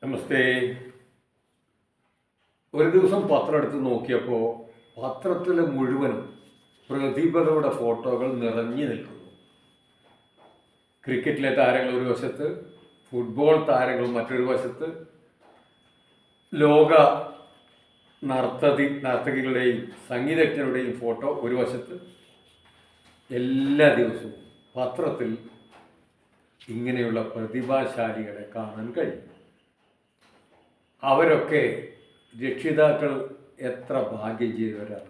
നമസ്തേ. ഒരു ദിവസം പത്രം എടുത്ത് നോക്കിയപ്പോൾ പത്രത്തിൽ മുഴുവനും പ്രതിഭകളുടെ ഫോട്ടോകൾ നിറഞ്ഞു നിൽക്കുന്നു. ക്രിക്കറ്റിലെ താരങ്ങൾ ഒരു വശത്ത്, ഫുട്ബോൾ താരങ്ങൾ മറ്റൊരു വശത്ത്, ലോക നർത്തകികളുടെയും സംഗീതജ്ഞരുടെയും ഫോട്ടോ ഒരു വശത്ത്. എല്ലാ ദിവസവും പത്രത്തിൽ ഇങ്ങനെയുള്ള പ്രതിഭാശാലികളെ കാണാൻ കഴിയും. അവരൊക്കെ രക്ഷിതാക്കൾ എത്ര ഭാഗ്യം ചെയ്തവരാണ്,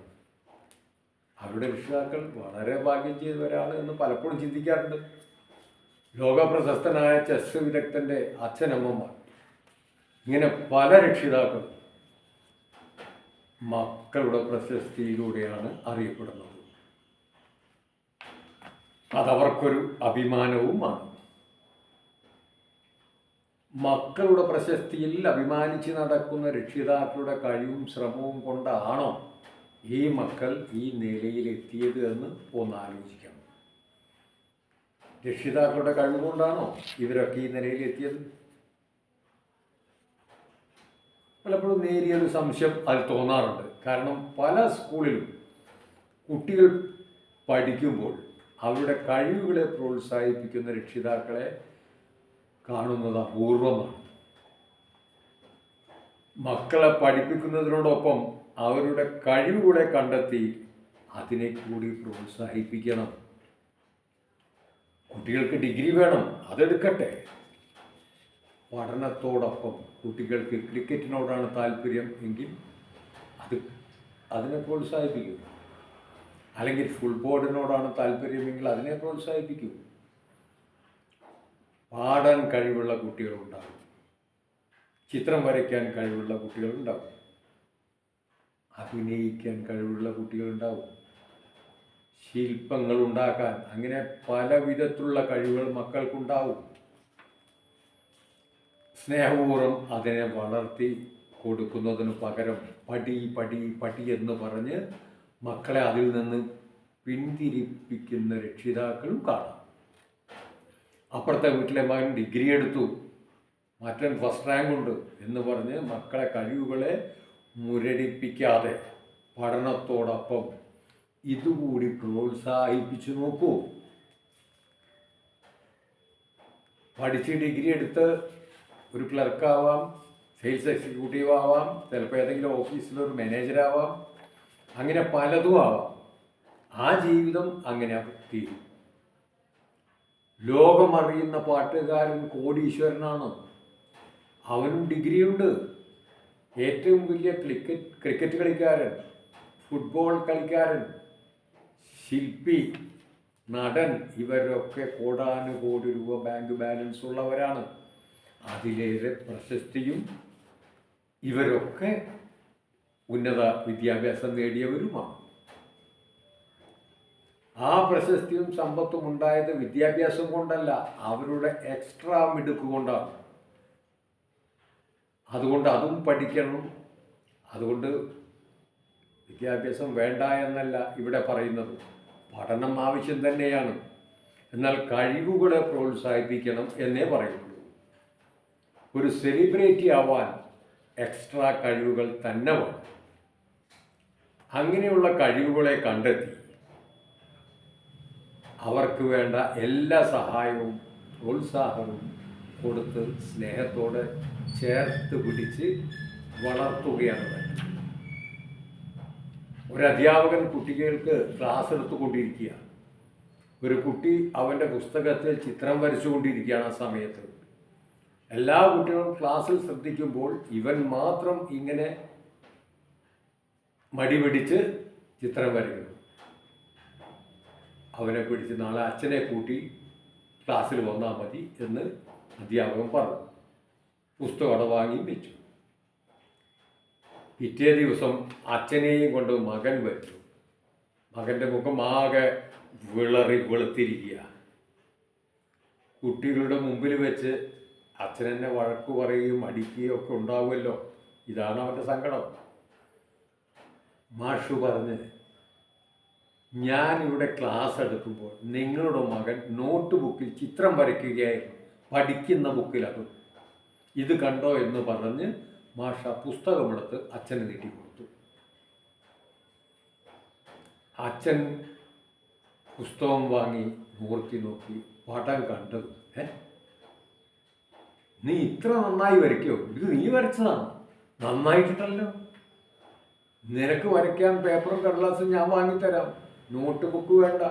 അവരുടെ രക്ഷിതാക്കൾ വളരെ ഭാഗ്യം ചെയ്തവരാണ് എന്ന് പലപ്പോഴും ചിന്തിക്കാറുണ്ട്. ലോകപ്രശസ്തനായ ചെസ് വിദഗ്ധൻ്റെ അച്ഛനമ്മമാർ, ഇങ്ങനെ പല രക്ഷിതാക്കളും മക്കളുടെ പ്രശസ്തിയിലൂടെയാണ് അറിയപ്പെടുന്നത്. അതവർക്കൊരു അഭിമാനവുമാണ്. മക്കളുടെ പ്രശസ്തിയിൽ അഭിമാനിച്ച് നടക്കുന്ന രക്ഷിതാക്കളുടെ കഴിവും ശ്രമവും കൊണ്ടാണോ ഈ മക്കൾ ഈ നിലയിലെത്തിയത് എന്ന് ഒന്ന് ആലോചിക്കണം. രക്ഷിതാക്കളുടെ കഴിവ് കൊണ്ടാണോ ഇവരൊക്കെ ഈ നിലയിലെത്തിയത്? പലപ്പോഴും നേരിയൊരു സംശയം അതിൽ തോന്നാറുണ്ട്. കാരണം പല സ്കൂളിലും കുട്ടികൾ പഠിക്കുമ്പോൾ അവരുടെ കഴിവുകളെ പ്രോത്സാഹിപ്പിക്കുന്ന രക്ഷിതാക്കളെ കാണുന്നത് അപൂർവമാണ്. മക്കളെ പഠിപ്പിക്കുന്നതിനോടൊപ്പം അവരുടെ കഴിവുകളെ കണ്ടെത്തി അതിനെ കൂടി പ്രോത്സാഹിപ്പിക്കണം. കുട്ടികൾക്ക് ഡിഗ്രി വേണം, അതെടുക്കട്ടെ. പഠനത്തോടൊപ്പം കുട്ടികൾക്ക് ക്രിക്കറ്റിനോടാണ് താല്പര്യം എങ്കിൽ അതിനെ പ്രോത്സാഹിപ്പിക്കും. അല്ലെങ്കിൽ ഫുട്ബോളിനോടാണ് താല്പര്യമെങ്കിൽ അതിനെ പ്രോത്സാഹിപ്പിക്കും. പാടാൻ കഴിവുള്ള കുട്ടികളുണ്ടാകും, ചിത്രം വരയ്ക്കാൻ കഴിവുള്ള കുട്ടികളുണ്ടാകും, അഭിനയിക്കാൻ കഴിവുള്ള കുട്ടികളുണ്ടാകും, ശില്പങ്ങൾ ഉണ്ടാക്കാൻ, അങ്ങനെ പല വിധത്തിലുള്ള കഴിവുകൾ മക്കൾക്കുണ്ടാവും. സ്നേഹപൂർവ്വം അതിനെ വളർത്തി കൊടുക്കുന്നതിന് പകരം പടി പടി പടി എന്ന് പറഞ്ഞ് മക്കളെ അതിൽ നിന്ന് പിന്തിരിപ്പിക്കുന്ന രക്ഷിതാക്കളും കാണാം. അപ്പുറത്തെ വീട്ടിലെ മകൻ ഡിഗ്രി എടുത്തു, മറ്റൻ ഫസ്റ്റ് റാങ്ക് ഉണ്ട് എന്ന് പറഞ്ഞ് മക്കളെ കഴിവുകളെ മുരടിപ്പിക്കാതെ പഠനത്തോടൊപ്പം ഇതുകൂടി പ്രോത്സാഹിപ്പിച്ചു നോക്കൂ. പഠിച്ച് ഡിഗ്രി എടുത്ത് ഒരു ക്ലർക്കാവാം, സെയിൽസ് എക്സിക്യൂട്ടീവ് ആവാം, ചിലപ്പോൾ ഏതെങ്കിലും ഓഫീസിലൊരു മാനേജരാവാം, അങ്ങനെ പലതും ആവാം. ആ ജീവിതം അങ്ങനെ തീരും. ലോകമറിയുന്ന പാട്ടുകാരൻ കോടീശ്വരനാണ്, അവനും ഡിഗ്രിയുണ്ട്. ഏറ്റവും വലിയ ക്രിക്കറ്റ് കളിക്കാരൻ, ഫുട്ബോൾ കളിക്കാരൻ, ശില്പി, നടൻ, ഇവരൊക്കെ കോടാനുകോടി രൂപ ബാങ്ക് ബാലൻസ് ഉള്ളവരാണ്. അതിലേറെ പ്രശസ്തിയും ഇവരൊക്കെ ഉന്നത വിദ്യാഭ്യാസം നേടിയവരുമാണ്. ആ പ്രശസ്തിയും സമ്പത്തും ഉണ്ടായത് വിദ്യാഭ്യാസം കൊണ്ടല്ല, അവരുടെ എക്സ്ട്രാ മിടുക്ക് കൊണ്ടാണ്. അതുകൊണ്ട് അതും പഠിക്കണം. അതുകൊണ്ട് വിദ്യാഭ്യാസം വേണ്ട എന്നല്ല ഇവിടെ പറയുന്നത്, പഠനം ആവശ്യം തന്നെയാണ്. എന്നാൽ കഴിവുകളെ പ്രോത്സാഹിപ്പിക്കണം എന്നേ പറയുള്ളൂ. ഒരു സെലിബ്രിറ്റി ആവാൻ എക്സ്ട്രാ കഴിവുകൾ തന്നെ വേണം. അങ്ങനെയുള്ള കഴിവുകളെ കണ്ടെത്തി അവർക്ക് വേണ്ട എല്ലാ സഹായവും പ്രോത്സാഹനവും കൊടുത്ത് സ്നേഹത്തോടെ ചേർത്ത് പിടിച്ച് വളർത്തുകയാണ് വേണ്ടത്. ഒരധ്യാപകൻ കുട്ടികൾക്ക് ക്ലാസ് എടുത്തുകൊണ്ടിരിക്കുക. ഒരു കുട്ടി അവൻ്റെ പുസ്തകത്തിൽ ചിത്രം വരച്ചുകൊണ്ടിരിക്കുകയാണ്. ആ സമയത്ത് എല്ലാ കുട്ടികളും ക്ലാസ്സിൽ ശ്രദ്ധിക്കുമ്പോൾ ഇവൻ മാത്രം ഇങ്ങനെ മടി പിടിച്ച് ചിത്രം വരയ്ക്കുന്നു. അവനെ പിടിച്ച് നാളെ അച്ഛനെ കൂട്ടി ക്ലാസ്സിൽ വന്നാൽ മതി എന്ന് അധ്യാപകൻ പറഞ്ഞു. പുസ്തകം അവിടെ വാങ്ങി വെച്ചു. പിറ്റേ ദിവസം അച്ഛനെയും കൊണ്ട് മകൻ വച്ചു. മകൻ്റെ മുഖം ആകെ വെളുത്തിരിക്കുക. കുട്ടികളുടെ മുമ്പിൽ വെച്ച് അച്ഛനെന്നെ വഴക്ക് പറയുകയും അടിക്കുകയും ഒക്കെ ഉണ്ടാവുമല്ലോ. ഇതാണ് അവൻ്റെ സങ്കടം. മാഷു പറഞ്ഞ്, ഞാനിവിടെ ക്ലാസ് എടുക്കുമ്പോൾ നിങ്ങളുടെ മകൻ നോട്ട് ബുക്കിൽ ചിത്രം വരയ്ക്കുകയായിരുന്നു. പഠിക്കുന്ന ബുക്കിൽ അത് ഇത് കണ്ടോ എന്ന് പറഞ്ഞ് മാഷ പുസ്തകമെടുത്ത് അച്ഛന് നീട്ടിക്കൊടുത്തു. അച്ഛൻ പുസ്തകം വാങ്ങി നോക്കി നോക്കി പടം കണ്ടത്, നീ ഇത്ര നന്നായി വരയ്ക്കോ? ഇത് നീ വരച്ചതാണ്, നന്നായിട്ടുണ്ടല്ലോ. നിനക്ക് വരയ്ക്കാൻ പേപ്പറും കടലാസും ഞാൻ വാങ്ങിത്തരാം, നോട്ട് ബുക്ക് വേണ്ട,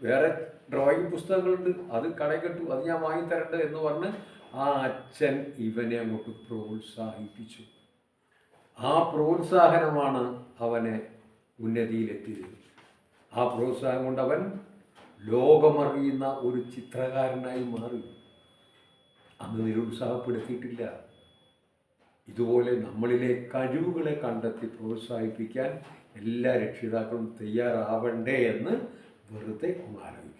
വേറെ ഡ്രോയിങ് പുസ്തകങ്ങളുണ്ട്, അത് കടയിൽ കിട്ടും, അത് ഞാൻ വാങ്ങിത്തരണ്ട് എന്ന് പറഞ്ഞ് ആ അച്ഛൻ ഇവനെ അങ്ങോട്ട് പ്രോത്സാഹിപ്പിച്ചു. ആ പ്രോത്സാഹനമാണ് അവനെ ഉന്നതിയിലെത്തിയത്. ആ പ്രോത്സാഹനം കൊണ്ട് അവൻ ലോകമറിയുന്ന ഒരു ചിത്രകാരനായി മാറി. അന്ന് നിരുത്സാഹപ്പെടുത്തിയിട്ടില്ല. ഇതുപോലെ നമ്മളിലെ കഴിവുകളെ കണ്ടെത്തി പ്രോത്സാഹിപ്പിക്കാൻ എല്ലാ രക്ഷിതാക്കളും തയ്യാറാവണ്ടേ എന്ന് വെറുതെ ഒന്ന് ആലോചിക്കും.